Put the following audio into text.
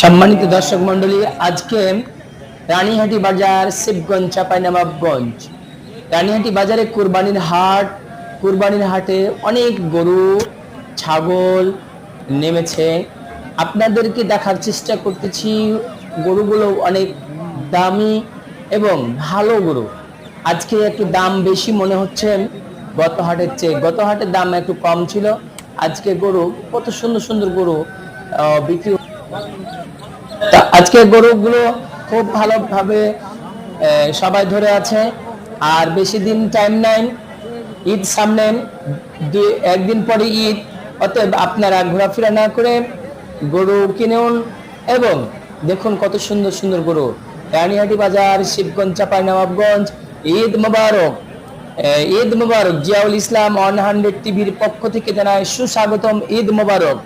সম্মানিত দর্শক মন্ডলী, আজকে রানীহাটি বাজার, শিবগঞ্জ, চাঁপাইনবাবগঞ্জ। রানীহাটি বাজারে কুরবানির হাটে অনেক গরু ছাগল নেমেছে। আপনাদেরকে দেখার চেষ্টা করতেছি। গরুগুলো অনেক দামি এবং ভালো গরু। আজকে একটু দাম বেশি মনে হচ্ছে গত হাটের চেয়ে। গত হাটের দাম একটু কম ছিল। আজকে গরু কত সুন্দর সুন্দর গরু বিক্রি। আজকে গরুগুলো খুব ভালোভাবে সবাই ধরে আছে। আর বেশি দিন টাইম নাই, ঈদ সামনে, একদিন পরে ঈদ। অতএব আপনারা ঘোরাফেরা না করে গরু কিনুন এবং দেখুন কত সুন্দর সুন্দর গরু। রানীহাটি বাজার, শিবগঞ্জ, চাঁপাইনবাবগঞ্জ। ঈদ মোবারক, ঈদ মোবারক। জিয়াউল ইসলাম 100 টিভির পক্ষ থেকে জানায় সুস্বাগতম। ঈদ মোবারক।